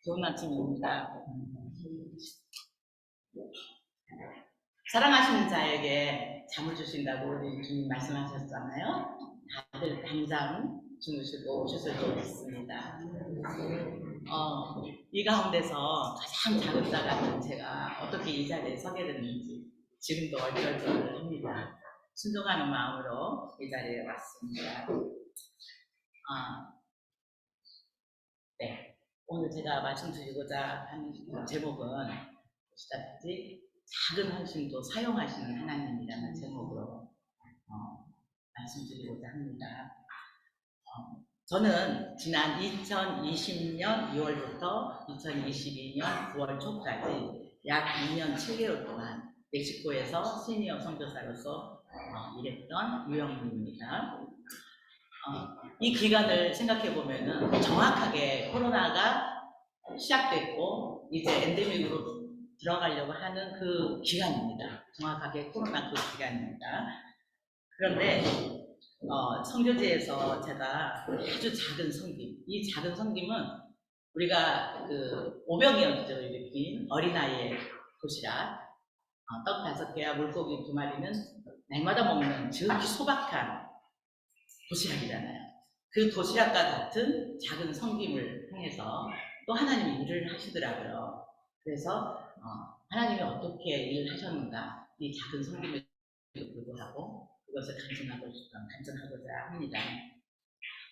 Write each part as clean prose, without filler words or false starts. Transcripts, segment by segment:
좋은 아침입니다. 사랑하시는 자에게 잠을 주신다고 우리 주님 말씀하셨잖아요. 다들 당장 주무시고 오셨을 줄 믿습니다. 이 가운데서 가장 작은 자 같은 제가 어떻게 이 자리에 서게 됐는지 지금도 얼떨떨합니다. 순종하는 마음으로 이 자리에 왔습니다. 네. 오늘 제가 말씀드리고자 하는 제목은 보시다시피 작은 헌신도 사용하시는 하나님이라는 제목으로 말씀드리고자 합니다. 저는 지난 2020년 2월부터 2022년 9월 초까지 약 2년 7개월 동안 멕시코에서 시니어 선교사로서 일했던 유영민입니다. 이 기간을 생각해 보면은 정확하게 코로나가 시작됐고 이제 엔데믹으로 들어가려고 하는 그 기간입니다. 정확하게 코로나 그 기간입니다. 그런데 선교지에서 제가 아주 작은 섬김, 이 작은 섬김은 우리가 그 오병이어로 일으킨 어린아이의 도시락, 떡 5개와 물고기 2마리는 날마다 먹는 지극히 소박한 도시락이잖아요. 그 도시락과 같은 작은 섬김을 통해서 또 하나님이 일을 하시더라고요. 그래서 하나님이 어떻게 일을 하셨는가, 이 작은 섬김에도 불구하고 그것을 간증하고자 합니다.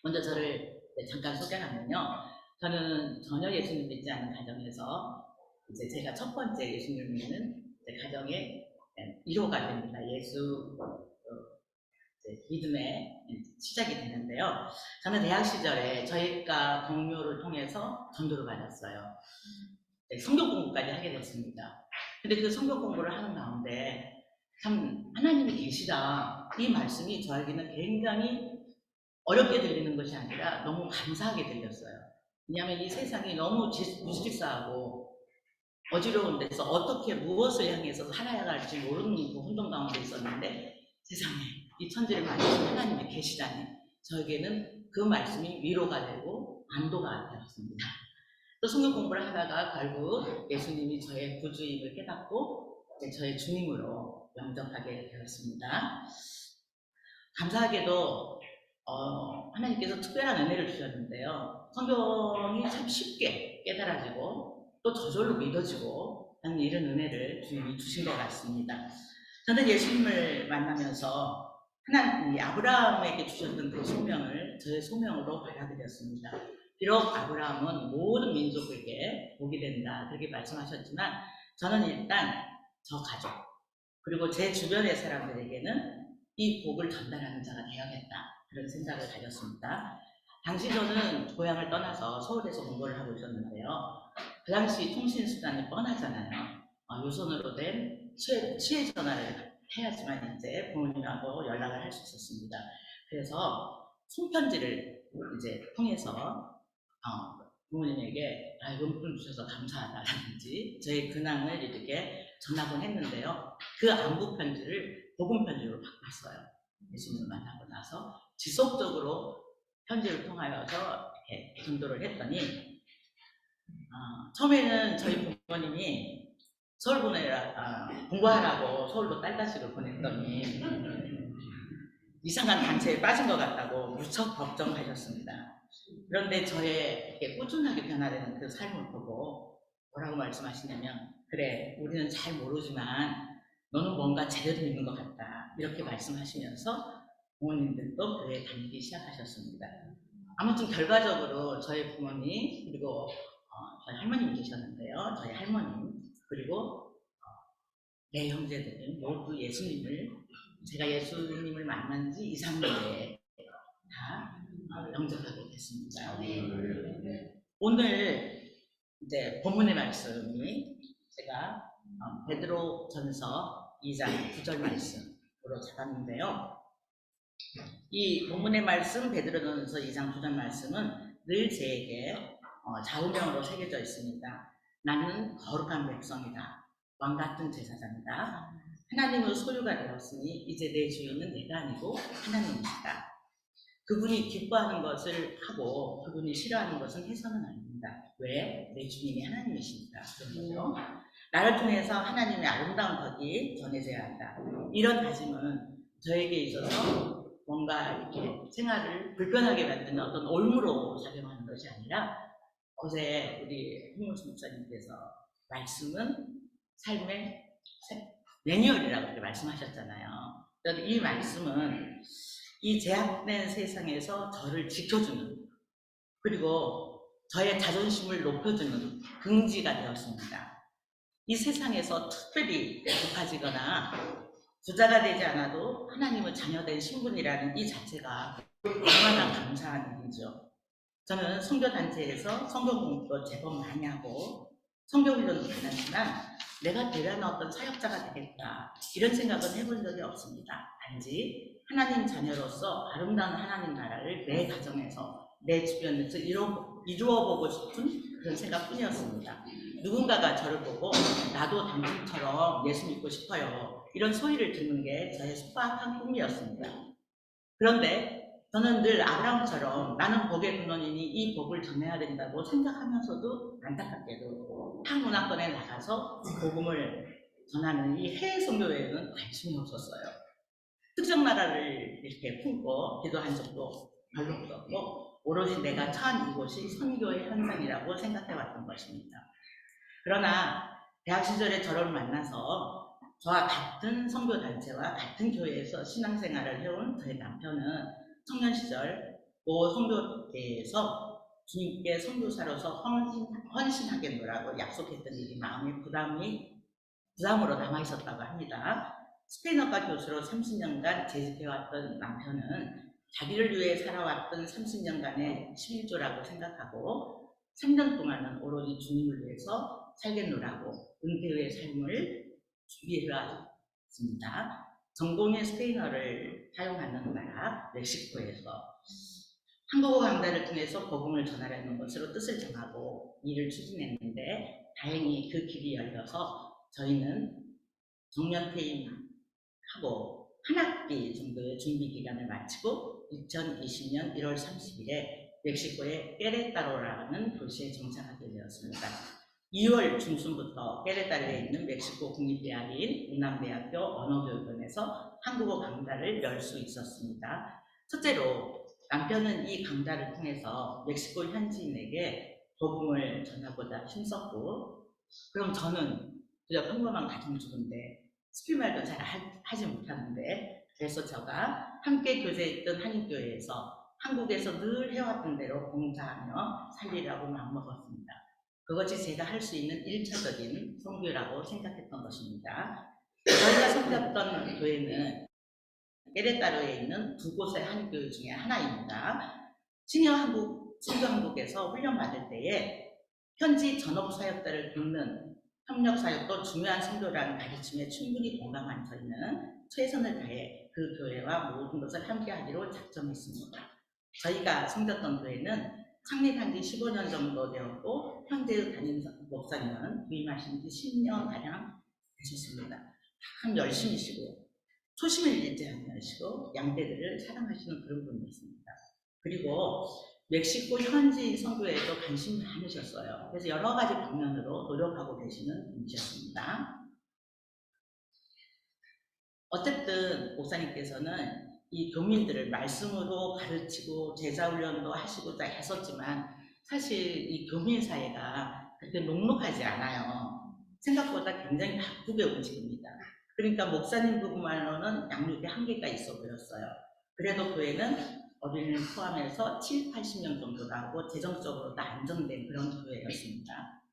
먼저 저를 잠깐 소개하면요. 저는 전혀 예수님 믿지 않는 가정에서 이제 제가 첫 번째 예수님을 믿는 가정의 1호가 됩니다. 예수 믿음의 시작이 되는데요. 저는 대학 시절에 저희가 동료를 통해서 전도를 받았어요. 성경 공부까지 하게 됐습니다. 근데 그 성경 공부를 하는 가운데 참 하나님이 계시다, 이 말씀이 저에게는 굉장히 어렵게 들리는 것이 아니라 너무 감사하게 들렸어요. 왜냐하면 이 세상이 너무 무질서하고 어지러운 데서 어떻게 무엇을 향해서 살아야 할지 모르는 그 혼돈 가운데 있었는데 세상에 이 천지를 만드신 하나님이 계시다니 저에게는 그 말씀이 위로가 되고 안도가 되었습니다. 또 성경 공부를 하다가 결국 예수님이 저의 구주임을 깨닫고 저의 주님으로 영접하게 되었습니다. 감사하게도 하나님께서 특별한 은혜를 주셨는데요. 성경이 참 쉽게 깨달아지고 또 저절로 믿어지고 하는 이런 은혜를 주님이 주신 것 같습니다. 저는 예수님을 만나면서 하나님이 아브라함에게 주셨던 그 소명을 저의 소명으로 받아들였습니다. 비록 아브라함은 모든 민족에게 복이 된다 그렇게 말씀하셨지만 저는 일단 저 가족 그리고 제 주변의 사람들에게는 이 복을 전달하는 자가 되어야겠다 그런 생각을 가졌습니다. 당시 저는 고향을 떠나서 서울에서 공부를 하고 있었는데요. 그 당시 통신수단이 뻔하잖아요. 유선으로 된 취해 전화를 해야지만 이제 부모님하고 연락을 할 수 있었습니다. 그래서 손편지를 이제 통해서 부모님에게 용돈 주셔서 감사하다라든지 저의 근황을 이렇게 전하곤 했는데요. 그 안부 편지를 복음 편지로 바꿨어요. 예수님을 만나고 나서 지속적으로 편지를 통하여서 이렇게 전도를 했더니 처음에는 저희 부모님이 서울 공부하라고 서울로 딸다식을 보냈더니 이상한 단체에 빠진 것 같다고 무척 걱정하셨습니다. 그런데 저의 꾸준하게 변화되는 그 삶을 보고 뭐라고 말씀하시냐면 그래 우리는 잘 모르지만 너는 뭔가 제대로 믿는 것 같다 이렇게 말씀하시면서 부모님들도 교회에 다니기 시작하셨습니다. 아무튼 결과적으로 저희 부모님 그리고 저희 할머님 계셨는데요. 저희 할머님 그리고 내 형제들은 모두 제가 예수님을 만난 지 2, 3년에 다 영접하게 됐습니다. 오늘 이제 본문의 말씀이 제가 베드로 전서 2장 9절 말씀으로 잡았는데요. 이 본문의 말씀 베드로 전서 2장 9절 말씀은 늘 제게 좌우명으로 새겨져 있습니다. 나는 거룩한 백성이다. 왕같은 제사장이다. 하나님의 소유가 되었으니 이제 내 주인은 내가 아니고 하나님이시다. 그분이 기뻐하는 것을 하고 그분이 싫어하는 것은 해서는 안 됩니다. 왜? 내 주님이 하나님이시니까 그런 거죠. 나를 통해서 하나님의 아름다운 덕이 전해져야 한다. 이런 다짐은 저에게 있어서 뭔가 이렇게 생활을 불편하게 만드는 어떤 올무로 작용하는 것이 아니라, 어제 우리 홍문수 목사님께서 말씀은 삶의 매뉴얼이라고 이렇게 말씀하셨잖아요. 이 말씀은 이 제약된 세상에서 저를 지켜주는, 그리고 저의 자존심을 높여주는 긍지가 되었습니다. 이 세상에서 특별히 높아지거나 부자가 되지 않아도 하나님의 자녀된 신분이라는 이 자체가 얼마나 감사한 일이죠. 저는 선교단체에서 성경 공부도 제법 많이 하고 성경훈련도 받았지만 내가 대단한 어떤 사역자가 되겠다 이런 생각은 해본 적이 없습니다. 단지 하나님 자녀로서 아름다운 하나님 나라를 내 가정에서 내 주변에서 이루어보고 싶은 그런 생각뿐이었습니다. 누군가가 저를 보고 나도 당신처럼 예수 믿고 싶어요 이런 소리를 듣는 게 저의 소박한 꿈이었습니다. 그런데 저는 늘 아브라함처럼 나는 복의 근원이니 이 복을 전해야 된다고 생각하면서도 안타깝게도 타 문화권에 나가서 복음을 전하는 이 해외 선교회에는 관심이 없었어요. 특정 나라를 이렇게 품고 기도한 적도 별로 없었고 오로지 내가 처한 이곳이 선교의 현장이라고 생각해왔던 것입니다. 그러나 대학 시절에 저를 만나서 저와 같은 선교단체와 같은 교회에서 신앙생활을 해온 저의 남편은 청년 시절 모 선교회에서 주님께 선교사로서 헌신하겠노라고 약속했던 일이 마음의 부담으로 남아있었다고 합니다. 스페인어과 교수로 30년간 재직해왔던 남편은 자기를 위해 살아왔던 30년간의 11조라고 생각하고 3년 동안은 오로지 주님을 위해서 살겠노라고 은퇴 후의 삶을 준비해왔습니다. 전공의 스페인어를 사용하는 나라 멕시코에서 한국어 강좌를 통해서 복음을 전하려는 것으로 뜻을 정하고 일을 추진했는데 다행히 그 길이 열려서 저희는 정년 퇴임하고 한 학기 정도의 준비 기간을 마치고 2020년 1월 30일에 멕시코의 깨레따로라는 도시에 정착하게 되었습니다. 2월 중순부터 깨레따로에 있는 멕시코 국립대학인 우남대학교 언어교육원에서 한국어 강좌를 열 수 있었습니다. 첫째로 남편은 이 강좌를 통해서 멕시코 현지인에게 복음을 전하고자 힘썼고, 그럼 저는 그저 평범한 가정주부인데 스피말도 잘 하지 못하는데, 그래서 제가 함께 교제했던 한인교회에서 한국에서 늘 해왔던 대로 봉사하며 살리라고 마음먹었습니다. 그것이 제가 할 수 있는 1차적인 선교라고 생각했던 것입니다. 저희가 섬겼던 교회는 깨레따로에 있는 두 곳의 한인교회 중에 하나입니다. 신여한국에서 훈련받을 때에 현지 전업사역자를 돕는 협력사역도 중요한 선교라는 가르침에 충분히 공감한 저희는 최선을 다해 그 교회와 모든 것을 함께하기로 작정했습니다. 저희가 섬겼던 교회는 창립한 지 15년 정도 되었고 현재의 담임 목사님은 부임하신 지 10년가량 되셨습니다. 참 열심히시고 초심을 잃지 않으시고 양떼들을 사랑하시는 그런 분이었습니다. 그리고 멕시코 현지 선교에도 관심이 많으셨어요. 그래서 여러 가지 방면으로 노력하고 계시는 분이셨습니다. 어쨌든 목사님께서는 이 교민들을 말씀으로 가르치고 제자훈련도 하시고자 했었지만 사실 이 교민 사회가 그렇게 녹록하지 않아요. 생각보다 굉장히 바쁘게 움직입니다. 그러니까 목사님 부부만으로는 양육에 한계가 있어 보였어요. 그래도 교회는 어린이를 포함해서 7, 80명 정도 나오고 재정적으로도 안정된 그런 교회였습니다.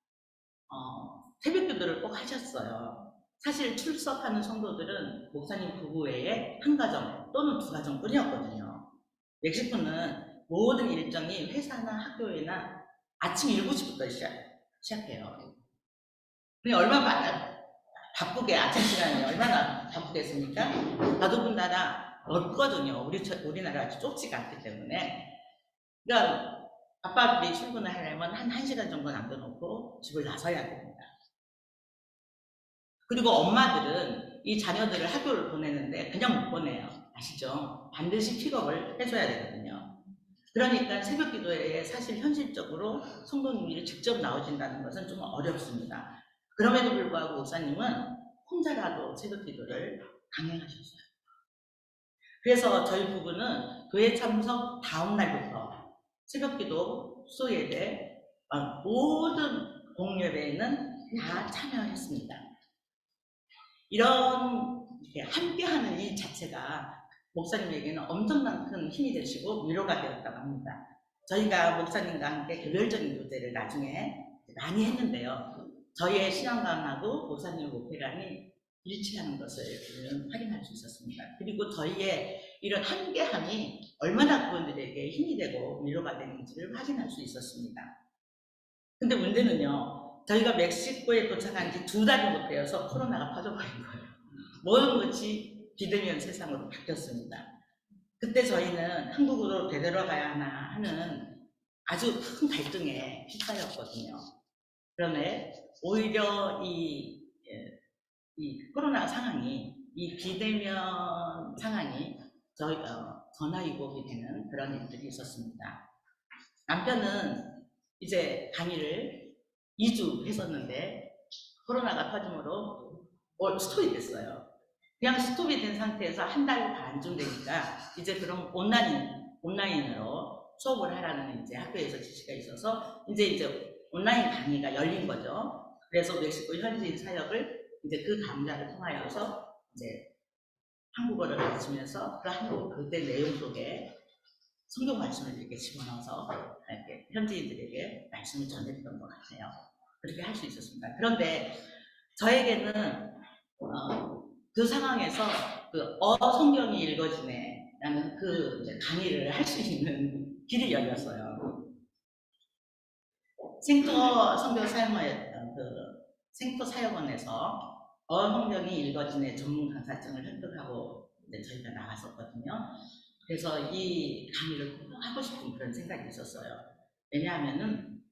새벽 기도를 꼭 하셨어요. 사실 출석하는 성도들은 목사님 부부 외에 한 가정 또는 두 가정 뿐이었거든요. 멕시코는 모든 일정이 회사나 학교에나 아침 7시부터 시작해요. 근데 얼마나 바쁘게 아침 시간이 얼마나 바쁘겠습니까? 더더군다나 넓거든요. 우리나라가 좁지가 않기 때문에. 그러니까 아빠들이 출근을 하려면 한 1시간 정도 남겨놓고 집을 나서야 됩니다. 그리고 엄마들은 이 자녀들을 학교를 보내는데 그냥 못 보내요. 아시죠? 반드시 픽업을 해줘야 되거든요. 그러니까 새벽 기도에 사실 현실적으로 성도님들이 직접 나오신다는 것은 좀 어렵습니다. 그럼에도 불구하고 목사님은 혼자라도 새벽 기도를 강행하셨어요. 그래서 저희 부부는 교회 참석 다음 날부터 새벽 기도, 수요 예배, 모든 공예배에는 다 참여했습니다. 이런 함께하는 일 자체가 목사님에게는 엄청난 큰 힘이 되시고 위로가 되었다고 합니다. 저희가 목사님과 함께 개별적인 교제를 나중에 많이 했는데요. 저희의 신앙관하고 목사님의 목회관이 일치하는 것을 확인할 수 있었습니다. 그리고 저희의 이런 함께함이 얼마나 그분들에게 힘이 되고 위로가 되는지를 확인할 수 있었습니다. 근데 문제는요, 저희가 멕시코에 도착한 지 2달이 못 되어서 코로나가 퍼져버린 거예요. 모든 것이 비대면 세상으로 바뀌었습니다. 그때 저희는 한국으로 되돌아가야 하나 하는 아주 큰 갈등에 휩싸였거든요. 그런데 오히려 이 코로나 상황이, 이 비대면 상황이 저희가 전화위복이 되는 그런 일들이 있었습니다. 남편은 이제 강의를 2주 했었는데 코로나가 터짐으로 스톱이 됐어요. 그냥 스톱이 된 상태에서 1달 반쯤 되니까 이제 그럼 온라인으로 수업을 하라는 이제 학교에서 지시가 있어서 이제 온라인 강의가 열린 거죠. 그래서 멕시코 현지인 사역을 이제 그 강좌를 통하여서 이제 한국어를 가르치면서 그 한국 그때 내용 속에 성경 말씀을 이렇게 집어넣어서 이렇게 현지인들에게 말씀을 전했던 것 같아요. 그렇게 할 수 있었습니다. 그런데 저에게는 그 상황에서 그 성경이 읽어지네라는 그 강의를 할 수 있는 길이 열렸어요. 생터 선교 사역원의 생터 사역원에서 성경이 읽어지네 전문 강사증을 획득하고 이제 저희가 나갔었거든요. 그래서 이 강의를 꼭 하고 싶은 그런 생각이 있었어요. 왜냐하면은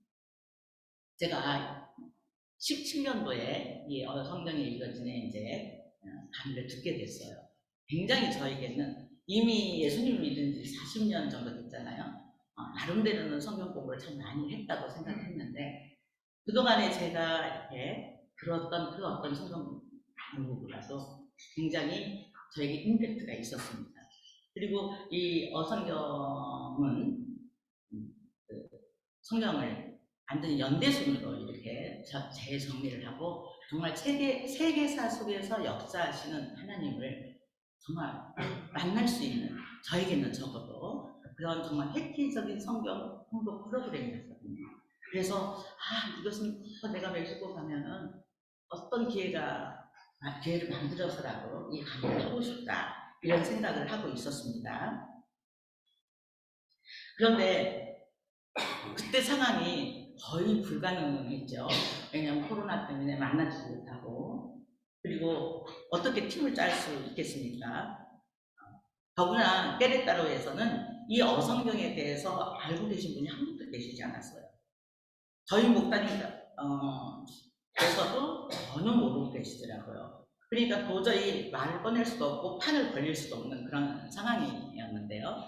제가 17년도에 이 성경이 읽어지네 이제 강의를 듣게 됐어요. 굉장히 저에게는 이미 예수님 믿은 지 40년 정도 됐잖아요. 나름대로는 성경 공부를 참 많이 했다고 생각했는데 그동안에 제가 이렇게 들었던 그 어떤 성경 공부보다도 굉장히 저에게 임팩트가 있었습니다. 그리고 이 성경은 그 성경을 완전히 연대순으로 이렇게 재정리를 하고 정말 세계사 속에서 역사하시는 하나님을 정말 만날 수 있는, 저에게는 적어도 그런 정말 획기적인 성경 홍보 프로그램이었거든요. 그래서 이것은 내가 멕시코 가면은 어떤 기회를 만들어서라도 이 강의를 하고 싶다 이런 생각을 하고 있었습니다. 그런데 그때 상황이 거의 불가능했죠. 왜냐하면 코로나 때문에 만나지 못하고, 그리고 어떻게 팀을 짤 수 있겠습니까? 더구나 깨레따로에서는 이 어성경에 대해서 알고 계신 분이 한 분도 계시지 않았어요. 저희 목사님께서도 전혀 모르고 계시더라고요. 그러니까 도저히 말을 꺼낼 수도 없고 판을 벌릴 수도 없는 그런 상황이었는데요.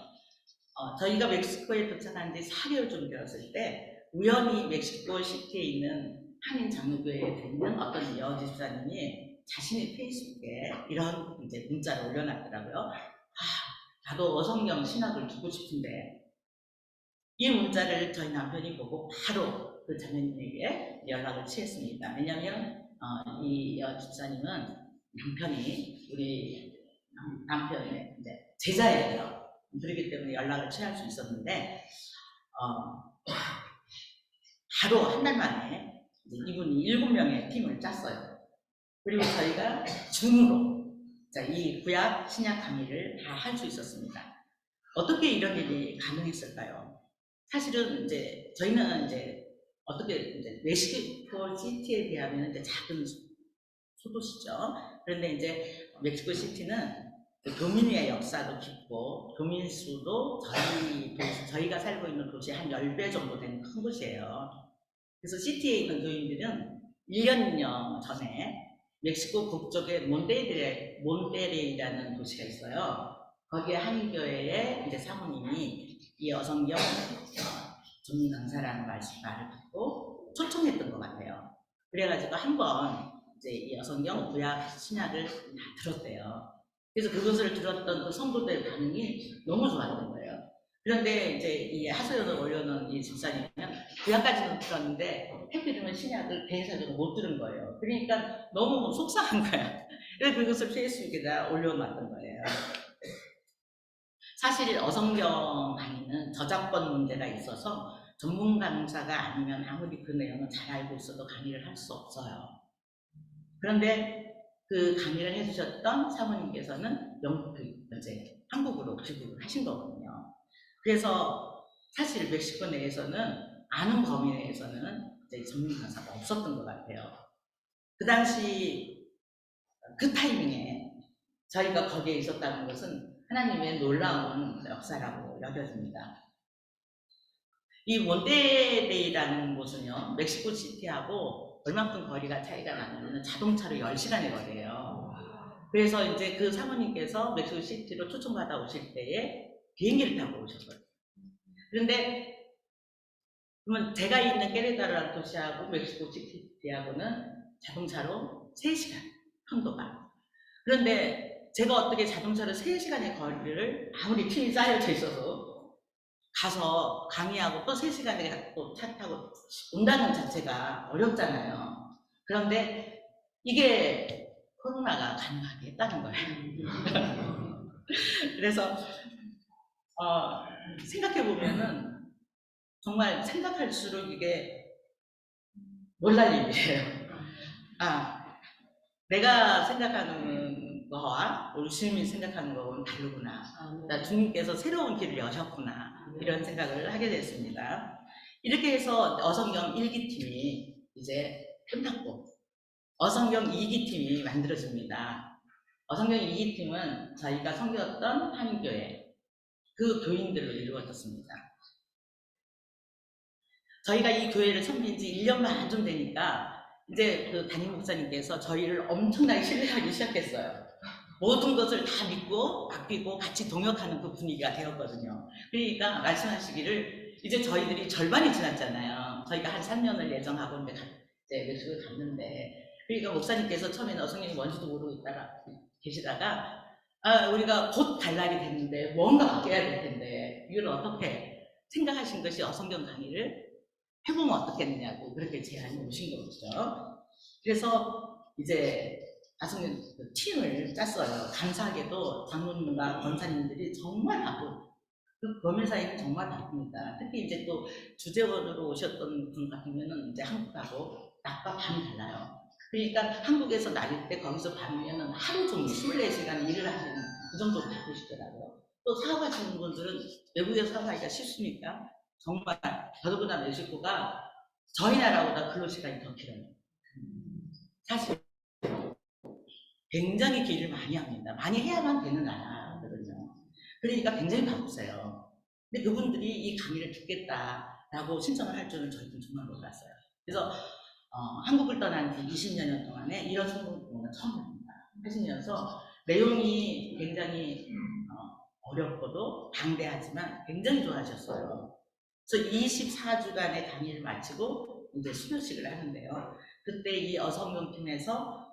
저희가 멕시코에 도착한 지 4개월 좀 되었을 때 우연히 멕시코 시티에 있는 한인 장로교회에 있는 어떤 여집사님이 자신의 페이스북에 이런 이제 문자를 올려놨더라고요. 나도 어성경 신학을 듣고 싶은데, 이 문자를 저희 남편이 보고 바로 그 자매님에게 연락을 취했습니다. 왜냐하면 이 여집사님은 남편이 우리 남편의 이제 제자예요. 그렇기 때문에 연락을 취할 수 있었는데 바로 1달 만에 이분이 7명의 팀을 짰어요. 그리고 저희가 줌으로 이 구약 신약 강의를 다 할 수 있었습니다. 어떻게 이런 일이 가능했을까요? 사실은 이제 저희는 이제 어떻게 이제 멕시코 시티에 비하면 이제 작은 소도시죠. 그런데 이제 멕시코 시티는 교민의 역사도 깊고 교민 수도 저희가 살고 있는 도시 한 10배 정도 되는 큰 곳이에요. 그래서 시티에 있는 교인들은 1년여 전에 멕시코 북쪽에 몬테레이라는 도시가 있어요. 거기에 한인교회의 이제 사모님이 이 어성경 전문 강사라는 말을 듣고 초청했던 것 같아요. 그래가지고 한번 이제 이 어성경 구약 신약을 다 들었대요. 그래서 그것을 들었던 그 성도들 반응이 너무 좋았던 거예요. 그런데 이제 이 하소연을 올려놓은 이 집사님은 구약까지는 들었는데 해필이면 신약을 대사적으로 못 들은 거예요. 그러니까 너무 속상한 거야. 그래서 그것을 페이스북에다 올려놨던 거예요. 사실 어성경 강의는 저작권 문제가 있어서 전문 강사가 아니면 아무리 그 내용을 잘 알고 있어도 강의를 할 수 없어요. 그런데 그 강의를 해주셨던 사모님께서는 이제 한국으로 귀국을 하신 거거든요. 그래서 사실 멕시코 내에서는 아는 범위 내에서는 이제 전문 강사가 없었던 것 같아요. 그 당시 그 타이밍에 저희가 거기에 있었다는 것은 하나님의 놀라운 역사라고 여겨집니다. 이 몬테데이라는 곳은요, 멕시코 시티하고 얼만큼 거리가 차이가 나냐면 자동차로 10시간의 거리예요. 그래서 이제 그 사모님께서 멕시코 시티로 초청받아 오실 때에 비행기를 타고 오셨어요. 그런데 그러면 제가 있는 깨레다라는 도시하고 멕시코 시티하고는 자동차로 3시간 편도가. 그런데 제가 어떻게 자동차로 3시간의 거리를 아무리 팀이 쌓여져 있어서 가서 강의하고 또 3시간에 또 차 타고 온다는 자체가 어렵잖아요. 그런데 이게 코로나가 가능하게 했다는 거예요. 그래서 생각해보면은 정말 생각할수록 이게 놀랄 일이에요. 내가 생각하는 거와 우리 주님이 생각하는 거는 다르구나. 주님께서 새로운 길을 여셨구나. 이런 생각을 하게 됐습니다. 이렇게 해서 어성경 1기팀이 이제 끝났고 어성경 2기팀이 만들어집니다. 어성경 2기팀은 저희가 섬겼던 한인교회 그 교인들로 이루어졌습니다. 저희가 이 교회를 섬긴 지 1년 반 좀 되니까 이제 그 담임 목사님께서 저희를 엄청나게 신뢰하기 시작했어요. 모든 것을 다 믿고 맡기고 같이 동역하는 그 분위기가 되었거든요. 그러니까 말씀하시기를 이제 저희들이 절반이 지났잖아요. 저희가 한 3년을 예정하고 이제 멕시코에 갔는데 그러니까 목사님께서 처음에는 어성경이 뭔지도 모르고 계시다가 우리가 곧 갈 날이 됐는데 뭔가 바뀌어야 될 텐데 이걸 어떻게 생각하신 것이 어성경 강의를 해보면 어떻겠느냐고 그렇게 제안이 오신 거죠. 그래서 이제 아성경 팀을 짰어요. 감사하게도 장로님과 권사님들이 정말 바쁘고 그 범일사에는 정말 바쁩니다. 특히 이제 또 주재원으로 오셨던 분 같은 경우는 이제 한국하고 낮과 밤이 달라요. 그러니까 한국에서 낮일 때 거기서 밤이면은 하루 종일 24시간 일을 하시는 그 정도로 바쁘시더라고요. 또 사업하시는 분들은 외국에서 사업하기가 쉽습니까? 정말 더더구나 멕시코가 저희 나라보다 근로시간이 더 길어요. 사실 굉장히 길을 많이 합니다. 많이 해야만 되는 나라거든요. 그러니까 굉장히 바쁘세요. 근데 그분들이 이 강의를 듣겠다라고 신청을 할 줄은 저희는 정말 몰랐어요. 그래서 한국을 떠난 지 20년 동안에 이런 성공은 처음입니다. 하시면서 내용이 굉장히 어렵고도 방대하지만 굉장히 좋아하셨어요. 그래서 24주간의 강의를 마치고 이제 수료식을 하는데요. 그때 이 어성경 팀에서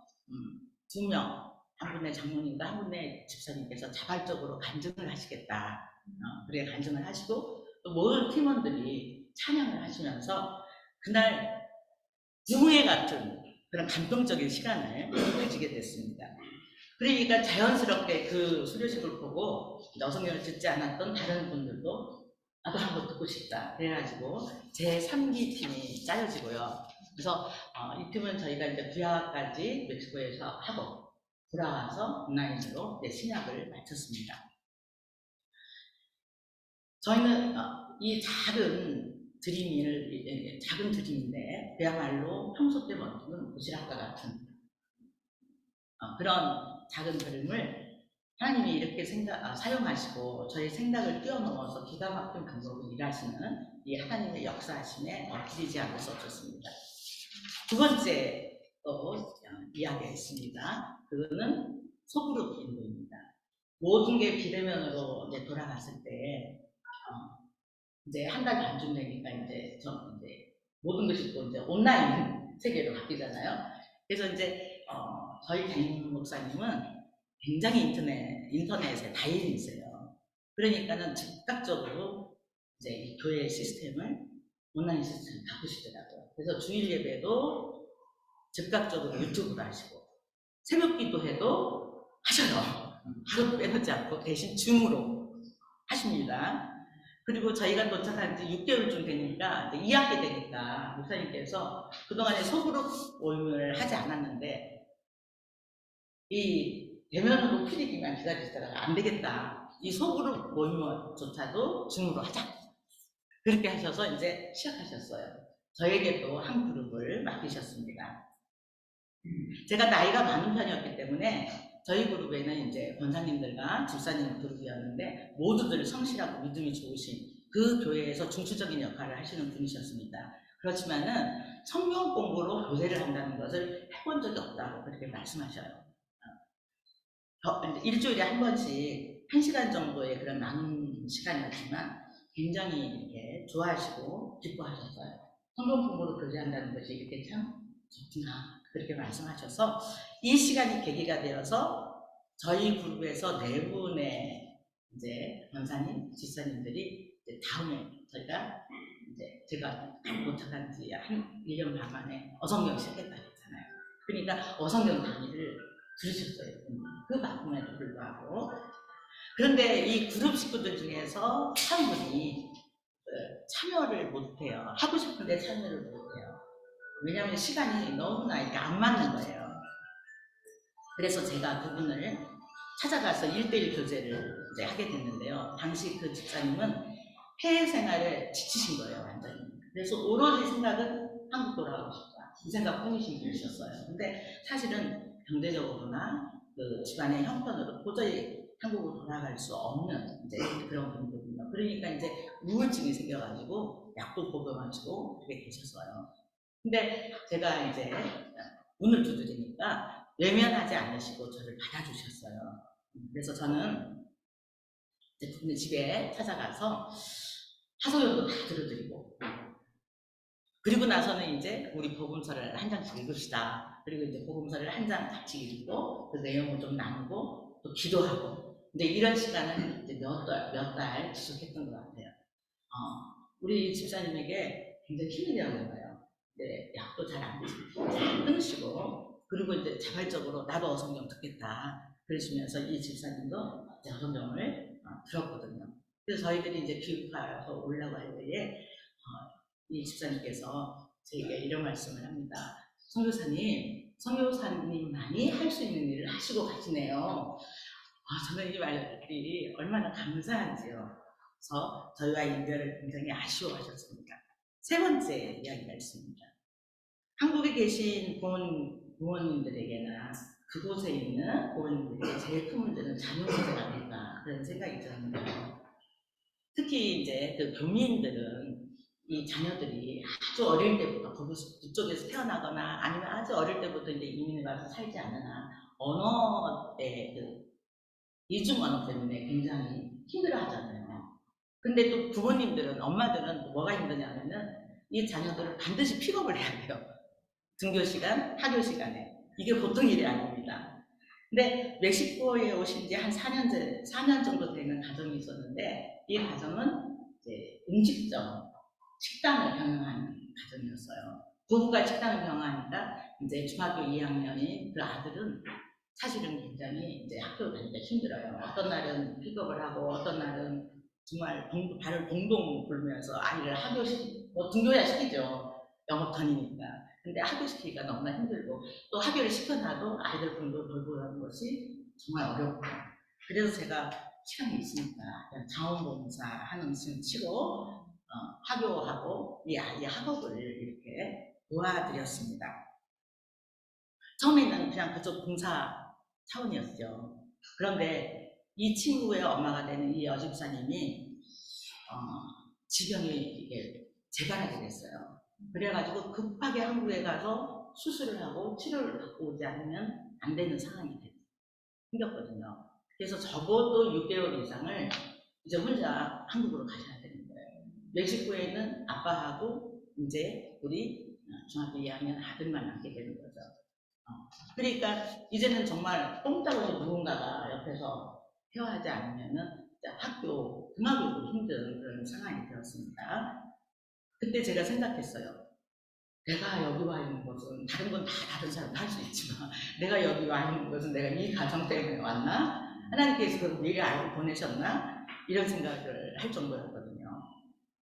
2명, 한 분의 장로님과 한 분의 집사님께서 자발적으로 간증을 하시겠다. 그래 간증을 하시고 또 모든 팀원들이 찬양을 하시면서 그날 부흥회 같은 그런 감동적인 시간을 가지게 됐습니다. 그러니까 자연스럽게 그 수료식을 보고 어성경을 듣지 않았던 다른 분들도 나도 한번 듣고 싶다 그래가지고 제3기 팀이 짜여지고요. 그래서 이 팀은 저희가 이제 구약까지 멕시코에서 하고 돌아와서 온라인으로 신약을 마쳤습니다. 저희는 이 작은 드림인데 그야말로 평소 때 먹는 도시락과 같은 그런 작은 그림을 하나님이 이렇게 사용하시고 저희 생각을 뛰어넘어서 기가 막힌 방법으로 일하시는 이 하나님의 역사하심에 엎드리지 않을 수 없었습니다. 두 번째 또 이야기가 있습니다. 그거는 소그룹 인도입니다. 모든 게 비대면으로 돌아갔을 때 이제 한 달 반쯤 되니까 이제 전 이제 모든 것이 또 이제 온라인 세계로 바뀌잖아요. 그래서 이제 저희 담임 목사님은 굉장히 인터넷에 다인이세요. 그러니까는 즉각적으로 이제 이 교회 시스템을 온라인 시스템을 바꾸시더라고요. 그래서 주일 예배도 즉각적으로 유튜브로 하시고 새벽 기도해도 하셔요. 하루 빼놓지 않고 대신 줌으로 하십니다. 그리고 저희가 도착한 지 6개월쯤 되니까 이제 2학기 되니까 목사님께서 그동안에 소그룹 모임을 하지 않았는데 이 대면으로 피디기만 기다리시다가 안 되겠다. 이 소그룹 모임조차도 줌으로 하자. 그렇게 하셔서 이제 시작하셨어요. 저에게도 한 그룹을 맡기셨습니다. 제가 나이가 많은 편이었기 때문에 저희 그룹에는 이제 권사님들과 집사님 그룹이었는데 모두들 성실하고 믿음이 좋으신 그 교회에서 중추적인 역할을 하시는 분이셨습니다. 그렇지만은 성경 공부로 교제를 한다는 것을 해본 적이 없다고 그렇게 말씀하셔요. 일주일에 한 번씩 1시간 정도의 그런 나눔 시간이었지만 굉장히 이렇게 좋아하시고 기뻐하셨어요. 성경 공부로 교제한다는 것이 이렇게 참 좋구나 그렇게 말씀하셔서 이 시간이 계기가 되어서 저희 그룹에서 4분의 이제 권사님, 집사님들이 이제 다음에 저희가 이제 제가 도착한 지 한 1년 반 만에 어성경 시작했다 했잖아요. 그러니까 어성경 강의를 들으셨어요. 그 바쁨에도 불구하고. 그런데 이 그룹 식구들 중에서 한 분이 참여를 못해요. 하고 싶은데 참여를 못해요. 왜냐하면 시간이 너무나 이렇게 안 맞는 거예요. 그래서 제가 그분을 찾아가서 1대1 교제를 이제 하게 됐는데요. 당시 그 집사님은 해외 생활에 지치신 거예요, 완전히. 그래서 오로지 생각은 한국 돌아가고 싶다. 이 생각뿐이신 분이셨어요. 근데 사실은 경제적으로나 그 집안의 형편으로 도저히 한국으로 돌아갈 수 없는 이제 그런 분이거든요. 그러니까 이제 우울증이 생겨가지고 약도 복용하시고 그렇게 계셨어요. 근데 제가 이제 문을 두드리니까 외면하지 않으시고 저를 받아주셨어요. 그래서 저는 이제 그분의 집에 찾아가서 하소연도 다 들어드리고 그리고 나서는 이제 우리 복음서를 한 장씩 읽읍시다. 그리고 이제 복음서를 한 장 같이 읽고 그 내용을 좀 나누고 또 기도하고 근데 이런 시간은 이제 몇 달 지속했던 것 같아요. 우리 집사님에게 굉장히 힘이 되었나 봐요. 네, 약도 잘 안 드시고 끊으시고 그리고 이제 자발적으로 나도 어성경 듣겠다 그러시면서 이 집사님도 이제 어성경을 들었거든요. 그래서 저희들이 이제 기숙사에서 올라갈 때에 이 집사님께서 저에게 이런 말씀을 합니다. 선교사님만이 할 수 있는 일을 하시고 가시네요. 저는 이 말들이 얼마나 감사한지요. 그래서 저희와 인별을 굉장히 아쉬워하셨습니다. 세 번째 이야기가 있습니다. 한국에 계신 부모님들에게나 그곳에 있는 부모님들에게 제일 큰 문제는 자녀 문제가 아닐까 그런 생각이 드는데요. 특히 이제 그 교민들은 이 자녀들이 아주 어릴 때부터 그쪽에서 태어나거나 아니면 아주 어릴 때부터 이제 이민을 가서 살지 않으나 언어의 그 이중 언어 때문에 굉장히 힘들어 하잖아요. 근데 또 부모님들은, 엄마들은 뭐가 힘드냐면은 이 자녀들을 반드시 픽업을 해야 돼요. 등교 시간, 학교 시간에. 이게 보통 일이 아닙니다. 근데 멕시코에 오신 지 한 4년 정도 되는 가정이 있었는데 이 가정은 이제 음식점, 식당을 경영하는 가정이었어요. 부부가 식당을 경영하니까 이제 중학교 2학년인 그 아들은 사실은 굉장히 이제 학교 다니기가 힘들어요. 어떤 날은 픽업을 하고 어떤 날은 정말 발을 동동 굴면서 아이를 등교야 시키죠. 영업턴이니까. 근데 학교 시키기가 너무나 힘들고 또 학교를 시켜놔도 아이들 공부를 돌보는 것이 정말 어렵고 그래서 제가 시간이 있으니까 자원봉사 하는 셈 치고 학교하고 이 아이의 학업을 이렇게 도와드렸습니다. 처음에는 그냥 그쪽 봉사 차원이었죠. 그런데 이 친구의 엄마가 되는 이 여집사님이 지병이 이게 재발하게 됐어요. 그래가지고 급하게 한국에 가서 수술을 하고 치료를 받고 오지 않으면 안 되는 상황이 생겼거든요. 그래서 적어도 6개월 이상을 이제 혼자 한국으로 가셔야 돼요. 멕시코에는 아빠하고 이제 우리 중학교 2학년 아들만 남게 되는 거죠. 그러니까 이제는 정말 똥따구로 누군가가 옆에서 케어하지 않으면은 학교 등하교도 힘든 그런 상황이 되었습니다. 그때 제가 생각했어요. 내가 여기 와 있는 것은 다른 건 다 다른 사람 할 수 있지만 내가 여기 와 있는 것은 내가 이 가정 때문에 왔나? 하나님께서 그걸 미리 알고 보내셨나? 이런 생각을 할 정도였거든요.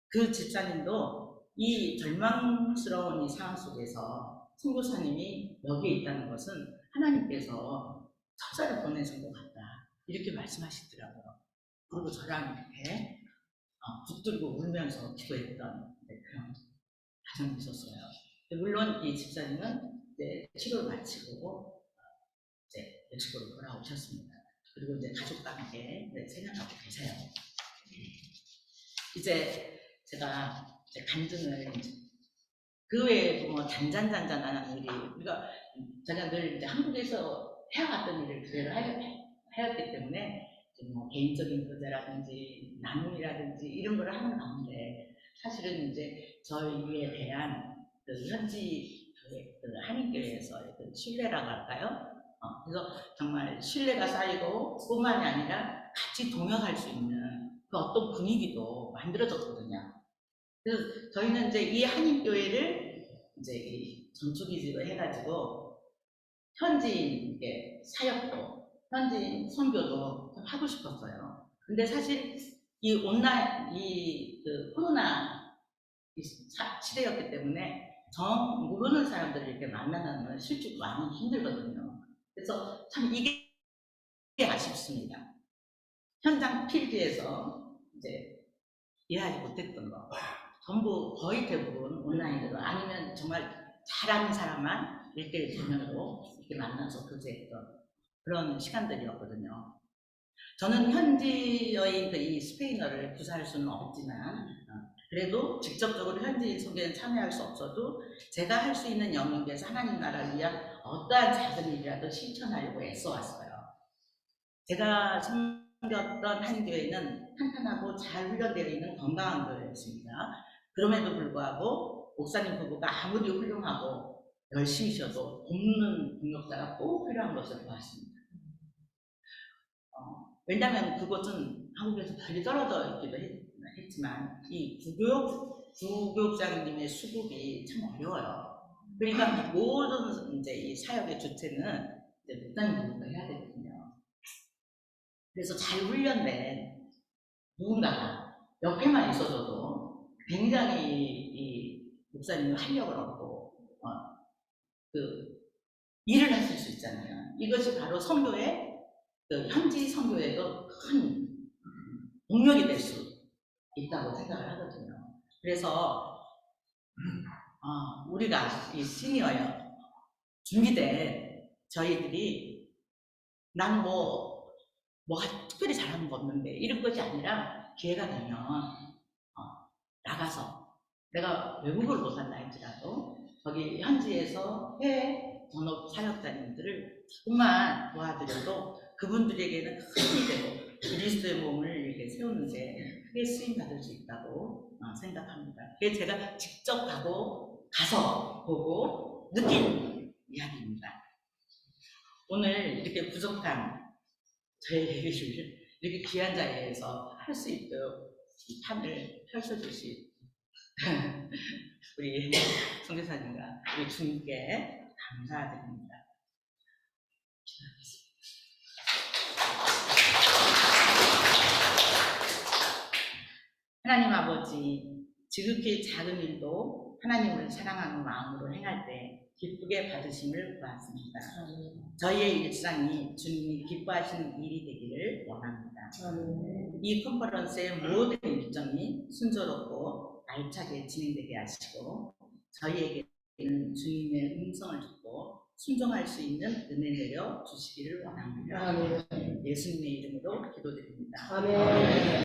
그 집사님도 이 절망스러운 이 상황 속에서 선교사님이 여기에 있다는 것은 하나님께서 천사를 보내신 것 같다. 이렇게 말씀하시더라고요. 그리고 저랑 이렇게 붙들고 울면서 기도했던 그런 과정이 있었어요. 물론 이 집사님은 이제 치료를 마치고 이제 멕시코로 돌아오셨습니다. 그리고 이제 가족과 함께 생활하고 계세요. 이제 제가 이제 간증을 그 외에도 뭐 잔잔하는 일이 우리가 제가 늘 이제 한국에서 해왔던 일을 그대로 하였기 때문에 뭐 개인적인 교제라든지 나눔이라든지 이런 걸 하는 가운데 사실은 이제 저희에 대한 그 현지 그 한인교회에서 그 신뢰라고 할까요? 그래서 정말 신뢰가 쌓이고 뿐만이 아니라 같이 동역할 수 있는 그 어떤 분위기도 만들어졌거든요. 그래서 저희는 이제 이 한인교회를 이제 이 전초기지로 해가지고 현지인에게 사역도, 현지인 선교도 좀 하고 싶었어요. 근데 사실 이 온라인, 그 코로나 시대였기 때문에 정 모르는 사람들을 이렇게 만나는 건 실제로 많이 힘들거든요. 그래서 참 이게 아쉽습니다. 현장 필드에서 이제 이해하지 못했던 거. 전부 거의 대부분 온라인으로 아니면 정말 잘하는 사람만 1대1 대면으로 이렇게 만나서 교제했던 그런 시간들이었거든요. 저는 현지어인 이 스페인어를 구사할 수는 없지만 그래도 직접적으로 현지인 소개에 참여할 수 없어도 제가 할 수 있는 영역에서 하나님 나라를 위한 어떠한 작은 일이라도 실천하려고 애써왔어요. 제가 섬겼던 한교회는 탄탄하고 잘 훈련되어 있는 건강한 교회였습니다. 그럼에도 불구하고 목사님 부부가 아무리 훌륭하고 열심히 쉬어도 돕는 동역자가 꼭 필요한 것을 보았습니다. 왜냐하면 그것은 한국에서 달리 떨어져 있기도 했지만 이 부교육장님의 수급이 참 어려워요. 그러니까 모든 이제 이 사역의 주체는 이제 목사님 부부가 해야 되거든요. 그래서 잘 훈련된 누군가가 옆에만 있어줘도 굉장히 이 목사님은 활력을 얻고 그 일을 하실 수 있잖아요. 이것이 바로 선교의 그 현지 선교에도 큰 동력이 될 수 있다고 생각을 하거든요. 그래서 우리가 이 시니어요 준비된 저희들이 난 뭐가 특별히 잘하는 거 없는데 이런 것이 아니라 기회가 되면 나가서 내가 외국어를 못한다 할지라도 거기 현지에서 해외 전업 사역자님들을 조금만 도와드려도 그분들에게는 큰 힘이 되고 그리스도의 몸을 이렇게 세우는데 크게 쓰임 받을 수 있다고 생각합니다. 그게 제가 직접 가서 보고 느낀 이야기입니다. 오늘 이렇게 부족한 저의 얘기를 이렇게 귀한 자리에서 할 수 있도록 이 판을 펼쳐주신 우리 선교사님과 우리 주님께 감사드립니다. 하나님 아버지, 지극히 작은 일도 하나님을 사랑하는 마음으로 행할 때 기쁘게 받으심을 구하십니다. 저희의 일상이 주님이 기뻐하시는 일이 되기를 원합니다. 이 컨퍼런스의 모든 일정이 순조롭고 알차게 진행되게 하시고 저희에게는 주님의 음성을 듣고 순종할 수 있는 은혜 내려 주시기를 원합니다. 예수님의 이름으로 기도드립니다. 아멘.